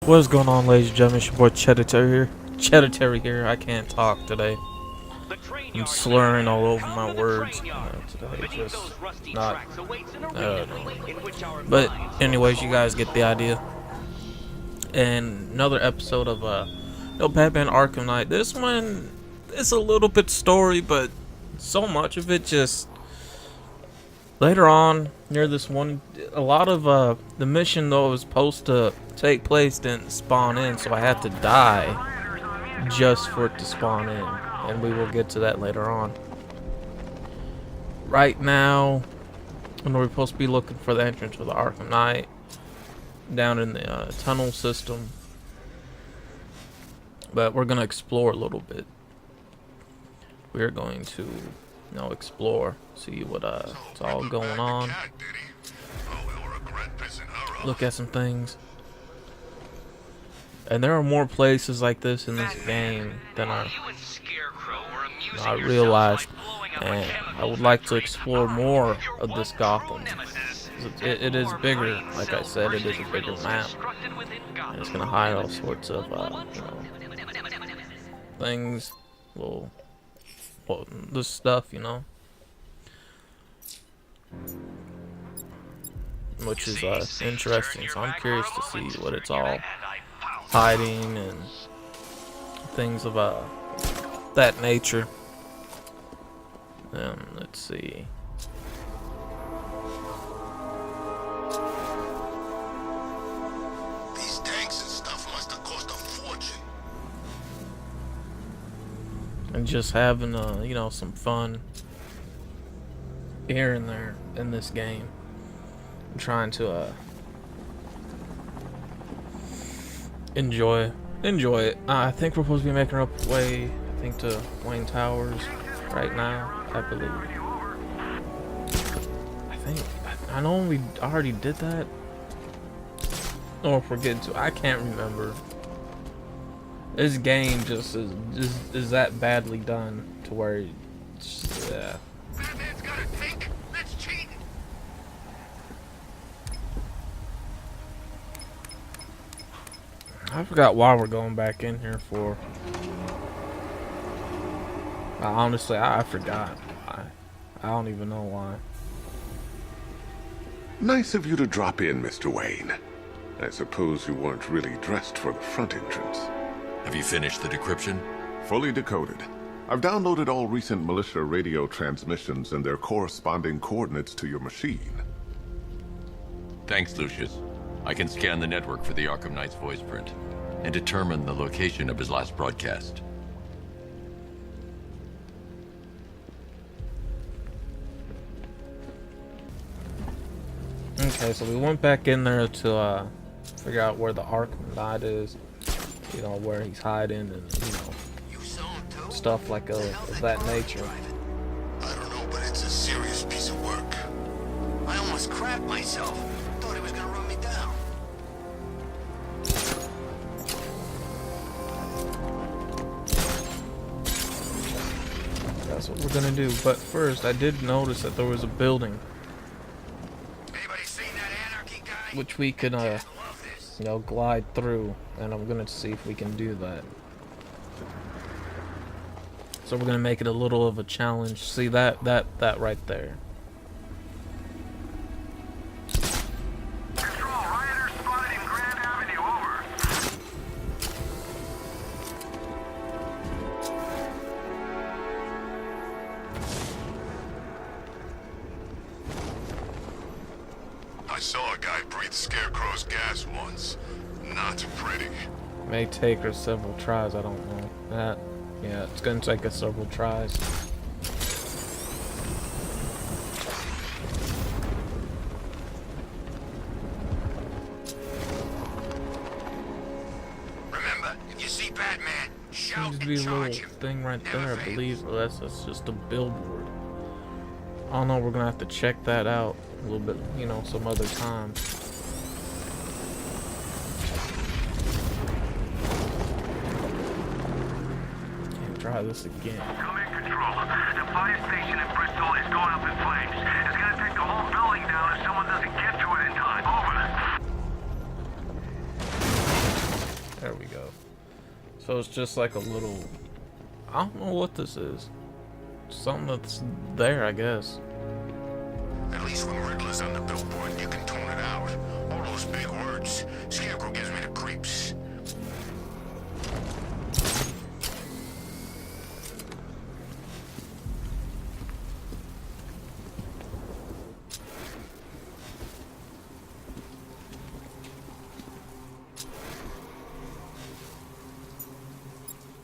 What's going on, ladies and gentlemen? It's your boy Cheddar here. I can't talk today. I'm slurring all over my words today. Just not. But anyways, you guys get the idea. And another episode of Batman Arkham Knight. This one is a little bit story, but so much of it just later on near this one. A lot of the mission though was supposed to take place didn't spawn in, so I had to die just for it to spawn in, and we will get to that later on. Right now, when we're supposed to be looking for the entrance of the Arkham Knight down in the tunnel system, but we're gonna explore a little bit. We're going to, explore, see what's all going on, look at some things. And there are more places like this in this game than I realized, and I would like to explore more of this Gotham. It is bigger, like I said, it is a bigger map, and it's gonna hide all sorts of things, this stuff, which is interesting. So I'm curious to see what it's all hiding and things of that nature. Let's see. These tanks and stuff must have cost a fortune. And just having some fun here and there in this game. I'm trying to enjoy it. I think we're supposed to be making our way, to Wayne Towers right now, I believe. I know we already did that, or if we're getting to, I can't remember. This game just is that badly done to where it's, yeah. Batman's got a tank. Let's cheat. I forgot why we're going back in here for. Honestly, I forgot. I don't even know why. Nice of you to drop in, Mr. Wayne. I suppose you weren't really dressed for the front entrance. Have you finished the decryption? Fully decoded. I've downloaded all recent militia radio transmissions and their corresponding coordinates to your machine. Thanks, Lucius. I can scan the network for the Arkham Knight's voice print and determine the location of his last broadcast. Okay, so we went back in there to figure out where the Arkham Knight is, where he's hiding, and stuff like of that nature. I don't know, but it's a serious piece of work. I almost crapped myself. Thought he was gonna run me down. That's what we're gonna do. But first, I did notice that there was a building Anybody seen that anarchy guy? which we could, Love this. glide through, and I'm gonna see if we can do that. So we're gonna make it a little of a challenge. See that right there. Control, rioters spotted in Grand Avenue, over. I saw a guy breathe Scarecrow's gas once. Not pretty. May take her several tries. I don't know. Yeah, it's gonna take us several tries. Remember, if you see Batman, shout Seems to be and a charge little him. thing right Never there, I fails. believe. Well, that's just a billboard. I don't know. We're gonna have to check that out a little bit, some other time. Can't try this again. Come in, control. The fire station in Bristol is going up in flames. It's gonna take the whole building down if someone doesn't get to it in time. Over. we go. So it's just like a little... I don't know what this is. Something that's there, I guess. At least when Riddler's on the billboard, you can tone it out. All those big words. Scarecrow gives me the creeps.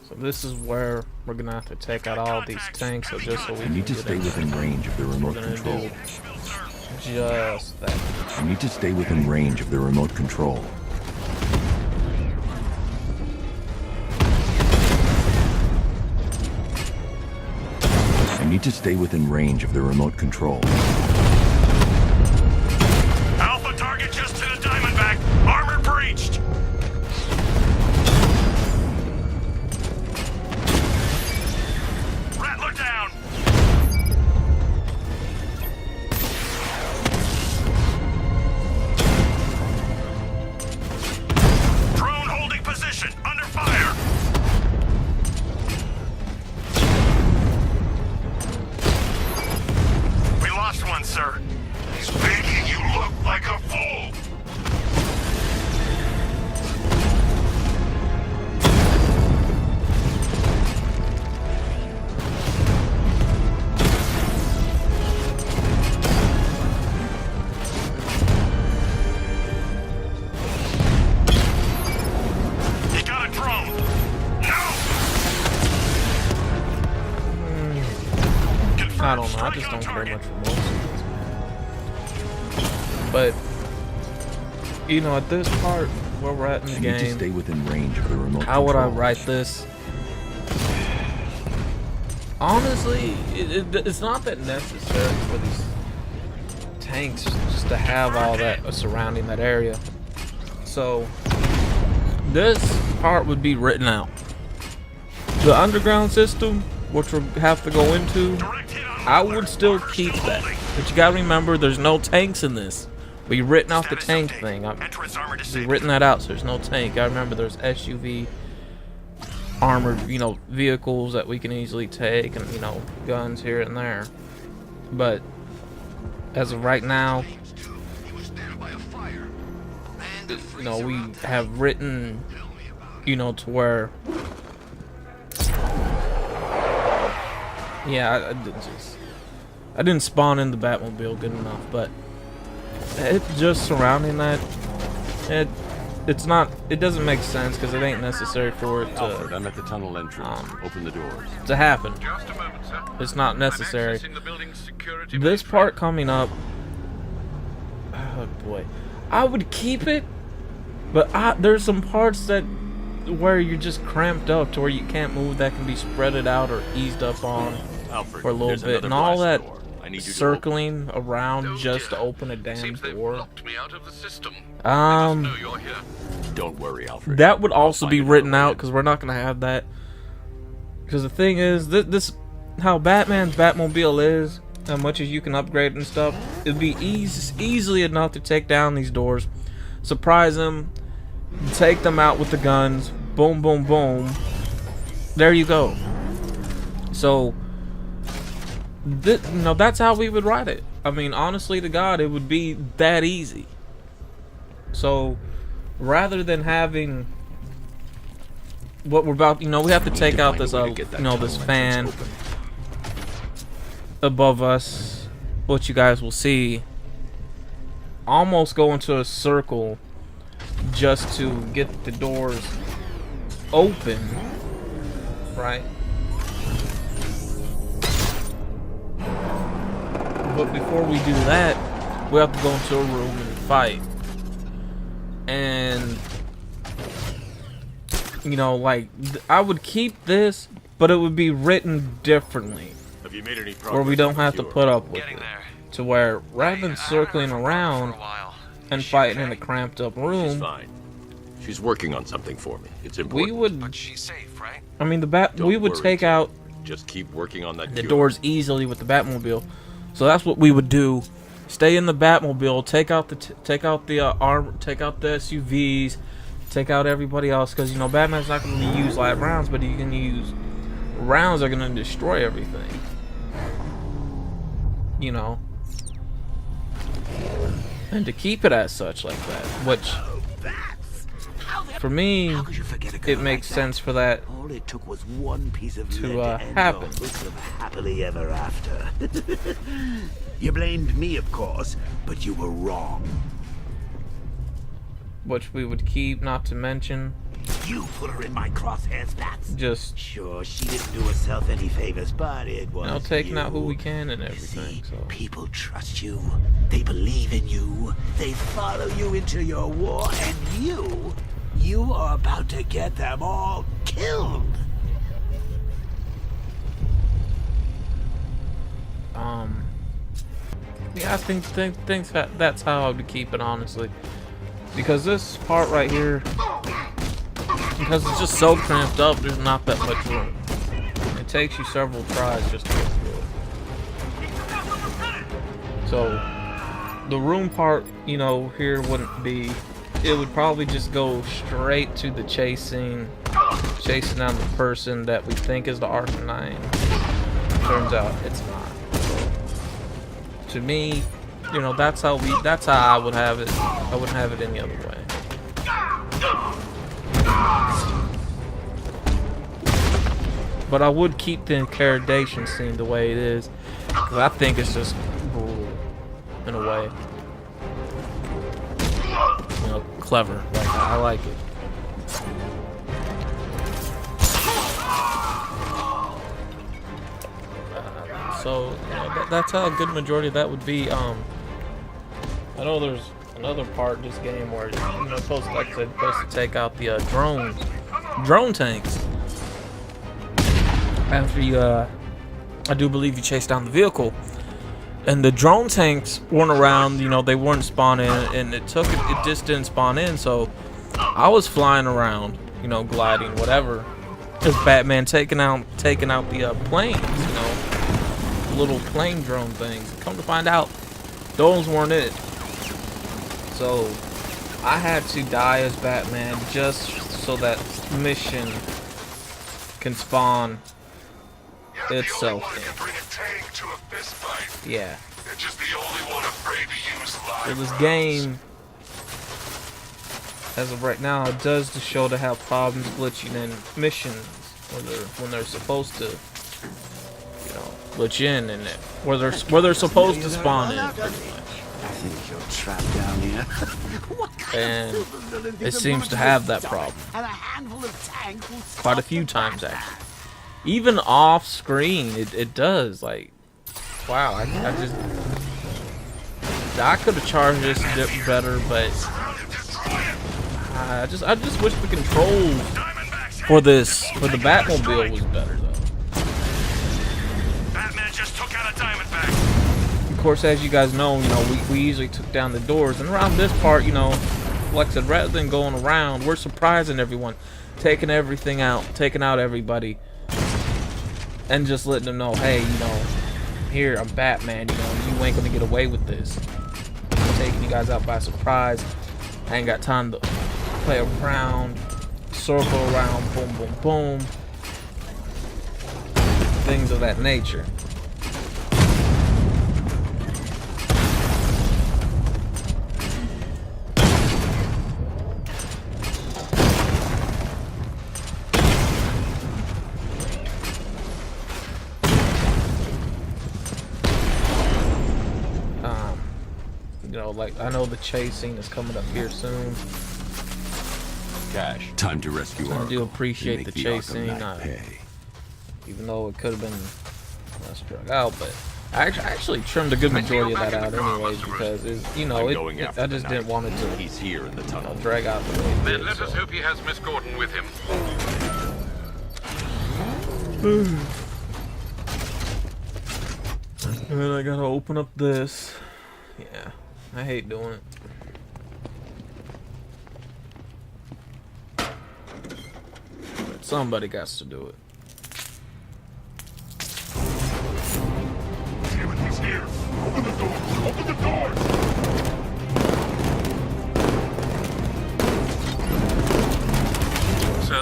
So this is where we're gonna have to take out all these tanks, so just so we I can need to get stay in. within range of the We're remote gonna control. do just that. I need to stay within range of the remote control. I need to stay within range of the remote control. Alpha target just hit a Diamondback. Armor breached. Rattler down. Drone holding position. Under fire. We lost one, sir. He's making you look like a fool. He got a drone. No! I don't know. I just don't care much for most of this. But you know, at this part where we're at in the I need to game, stay within range of the remote how would I control. write this? Honestly, it's not that necessary for these tanks just to have all that surrounding that area. So this part would be written out. The underground system, which we'll have to go into, I would still keep that. But you gotta remember, there's no tanks in this. We written out the tank thing. We written that out, so there's no tank. I remember there's SUV armored, you know, vehicles that we can easily take, and you know, guns here and there. But as of right now, you know, we have written, you know, to where, yeah, I didn't spawn in the Batmobile good enough, but it just surrounding that, it's not, it doesn't make sense because it ain't necessary for it Alfred, to I'm at the tunnel entrance. Open the doors. happen. Just a moment, sir. It's not necessary. Accessing the building's security This matrix. part coming up, oh boy, I would keep it, but there's some parts that where you're just cramped up to where you can't move, that can be spreaded out or eased up on Alfred, for a little there's bit, another and all blast that door. I need you to circling around Oh, just to dear. open a damn Seems they've door. locked me out of the system. Um, They must know you're here. open. Don't worry, Alfred. That would also I'll be find written another way out in. because we're not gonna have that. Because the thing is, this how Batman's Batmobile is, how much as you can upgrade and stuff, it'd be easily enough to take down these doors, surprise them, take them out with the guns, boom, boom, boom. There you go. So, you know, that's how we would write it. I mean, honestly to God, it would be that easy. So, rather than having what we're about, you know, we have to We need take to out find a this, way to get that you know, tunnel this entrance fan open. above us, what you guys will see, almost go into a circle just to get the doors open, right? But before we do that, we have to go into a room and fight. And you know, like, I would keep this, but it would be written differently, Have you made any progress? where we don't with have to your- put up with Getting it. there. To where, rather than circling I heard around for a while. and Is she fighting in okay? a cramped up She's room, fine. She's working on something for me. It's we important. would, But she's safe, right? I mean, Don't we would worry, take Tim. out Just keep working on that the cure. doors easily with the Batmobile. So that's what we would do. Stay in the Batmobile, take out the armor, take out the SUVs, take out everybody else, because, you know, Batman's not going to use live rounds, but he can use rounds that are going to destroy everything. You know? And to keep it as such like that, which, for me, it makes sense for that All it took was one piece of to lead end happen. our whistle of happily ever after. You blamed me, of course, but you were wrong. Which we would keep, not to mention, You put her in my crosshairs, Bats. just, Sure, she didn't do herself any favors, but it was you know, taking out who you. we can and You everything, see, so. people trust you. They believe in you. They follow you into your war, and you are about to get them all killed. Yeah, I think that's how I would keep it, honestly. Because this part right here, because it's just so cramped up, there's not that much room. It takes you several tries just to get through it. So, the room part, you know, here wouldn't be, it would probably just go straight to the chasing down the person that we think is the Arkham Knight. Turns out it's not. To me, you know, that's how I would have it. I wouldn't have it any other way. But I would keep the interrogation scene the way it is, because I think it's just brutal in a way. You know, clever. Like, I like it. So, you know, that's how a good majority of that would be. I know there's another part of this game where, you know, supposed to take out the drone tanks. After you, I do believe you chase down the vehicle, and the drone tanks weren't around. You know, they weren't spawning, and it just didn't spawn in. So I was flying around, you know, gliding, whatever. As Batman taking out the planes, you know. Little plane drone things. Come to find out, those weren't it. So I had to die as Batman just so that mission can spawn itself. Yeah. So this game, as of right now, it does show to have problems glitching in missions when they're supposed to, you know, glitch in, and where they're supposed to spawn in. I think you're trapped down here. And it seems to have that problem And a handful of tanks will quite a few times, actually. Even off screen, it does. Like, wow, I could have charged this a bit better, but I just wish the controls for the Batmobile was better, though. Batman just took out a Diamondback. Of course, as you guys know, we usually took down the doors, and around this part, you know, like I said, rather than going around, we're surprising everyone, taking everything out, taking out everybody, and just letting them know, hey, you know, here, I'm Batman, you know, you ain't gonna get away with this. I'm taking you guys out by surprise. I ain't got time to play around, circle around, boom, boom, boom. Things of that nature. You know, like, I know the chase scene is coming up here soon. Cash. Time to rescue I Arkham. do appreciate and the make chase Arkham scene, Knight pay. even though it could have been less drug out, but I actually trimmed a good majority of that out anyways, because I just didn't want it to, He's here in the tunnel. drag out the way it Then did, let us so. hope he has Miss Gordon with him. And then I gotta open up this. Yeah, I hate doing it. But somebody got to do it. He's here. Open the door. Open the door.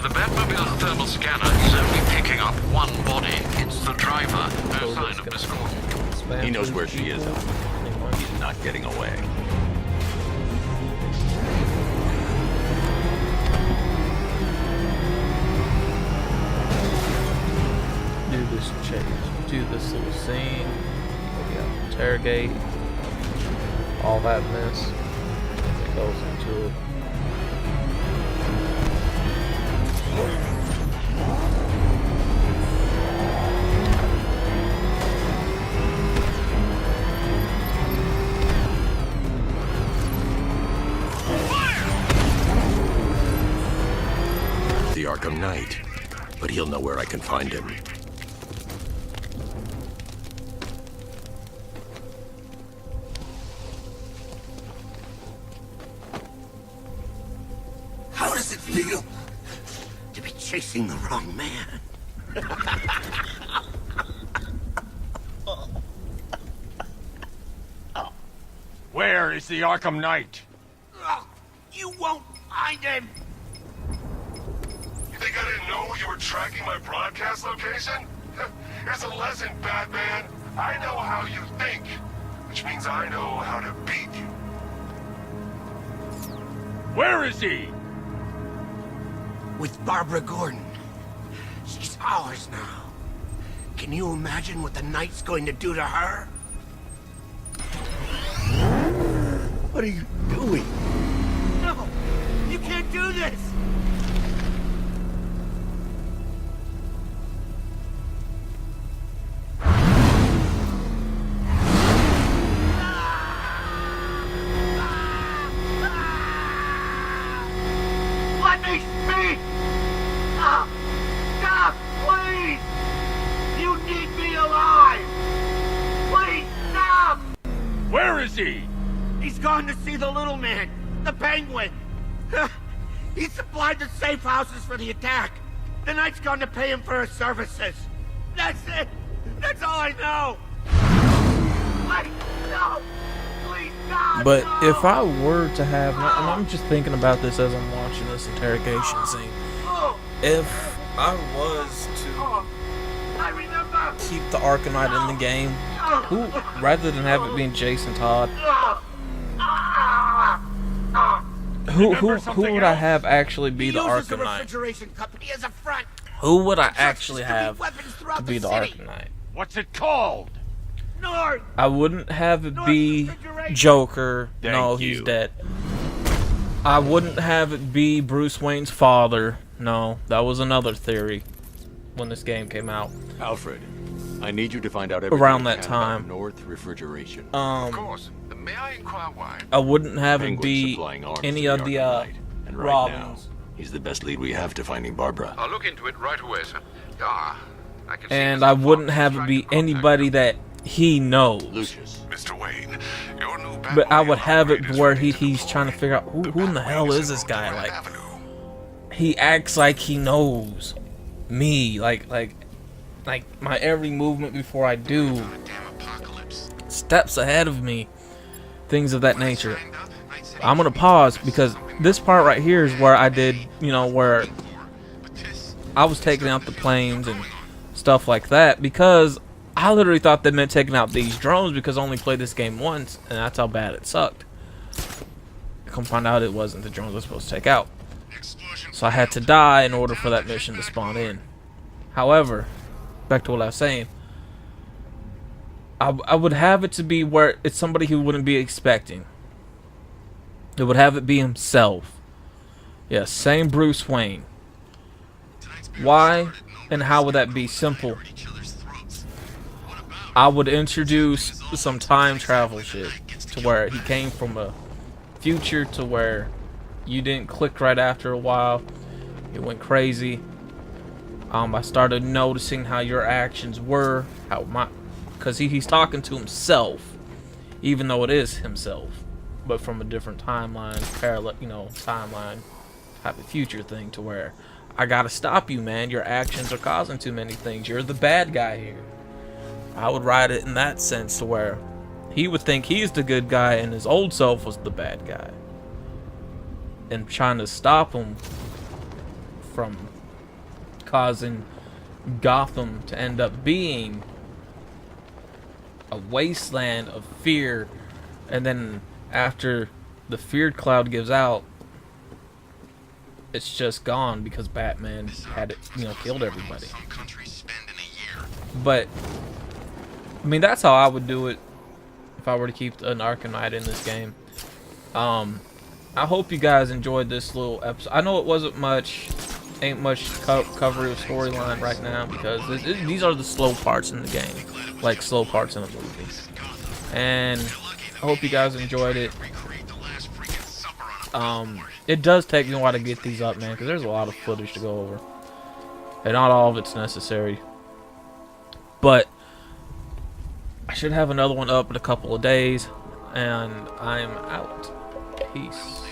The Batmobile's thermal scanner is only picking up one body. It's the driver. No sign of Miss Gordon. He knows where she is, Alfred. He's not getting away. Do this chase. Do this little scene. Yeah, interrogate. All that mess that goes into it. The Arkham Knight. But he'll know where I can find him. How does it feel to be chasing the wrong man? Where is the Arkham Knight? You won't find him! You think I didn't know you were tracking my broadcast location? Here's a lesson, Batman. I know how you think, which means I know how to beat you. Where is he? With Barbara Gordon. She's ours now. Can you imagine what the Knight's going to do to her? What are you doing? No! You can't do this! Let me speak! Stop! Stop, please! You need me alive! Please, stop! Where is he? He's gone to see the little man, the Penguin. He supplied the safe houses for the attack. The Knight's gone to pay him for his services. That's it. That's all I know. Please, no. Please, God, But no. if I were to have, and I'm just thinking about this as I'm watching this interrogation scene. If I was to I remember. keep the Arkham Knight in the game, who, rather than have it being Jason Todd, who would I have actually be the Uses the Arkham Knight? refrigeration company as a front. Who would I Trusts actually distribute have weapons throughout to be the the city. Arkham Knight? What's it called? North. I wouldn't have it be Joker. No, Thank he's you. dead. I wouldn't have it be Bruce Wayne's father. No, that was another theory when this game came out. Alfred, I need you to find out everything Around you that can about time. North Refrigeration. Of course. May I inquire why? I wouldn't have it Penguin's be supplying arms any to of the Arkham Knight. And right Robins. now, he's the best lead we have to finding Barbara. I'll look into it right away, sir. I can see And Mr. I wouldn't Fox have it trying be to contact anybody you. that he knows. Lucius. Mr. Wayne, your new But I would Batmobile have it upgrade is where ready to he's deploy. trying to figure out who in the hell Batwing is this on guy? Durant Like, Avenue. he acts like he knows me. Like my every movement before I do. Damn apocalypse. Steps ahead of me. Things of that nature. I'm gonna pause because this part right here is where I did, where I was taking out the planes and stuff like that, because I literally thought they meant taking out these drones because I only played this game once and that's how bad it sucked. Come find out it wasn't the drones I was supposed to take out. So I had to die in order for that mission to spawn in. However, back to what I was saying, I would have it to be where it's somebody who wouldn't be expecting. It would have it be himself. Yeah, same Bruce Wayne. Why and how would that be? Simple. I would introduce some time travel shit to where he came from a future to where you didn't click right after a while. It went crazy. I started noticing how your actions were, because he's talking to himself, even though it is himself, but from a different timeline, parallel, timeline type of future thing, to where I gotta stop you, man. Your actions are causing too many things. You're the bad guy here. I would write it in that sense to where he would think he's the good guy and his old self was the bad guy, and trying to stop him from causing Gotham to end up being a wasteland of fear, and then after the feared cloud gives out, it's just gone because Batman had it, killed everybody. But I mean, that's how I would do it if I were to keep an Arkham Knight in this game. I hope you guys enjoyed this little episode. I know it wasn't much, ain't much coverage of storyline right now because these are the slow parts in the game, like slow parts in a movie. And I hope you guys enjoyed it. It does take me a while to get these up, man, because there's a lot of footage to go over, and not all of it's necessary. But I should have another one up in a couple of days, and I'm out. Peace.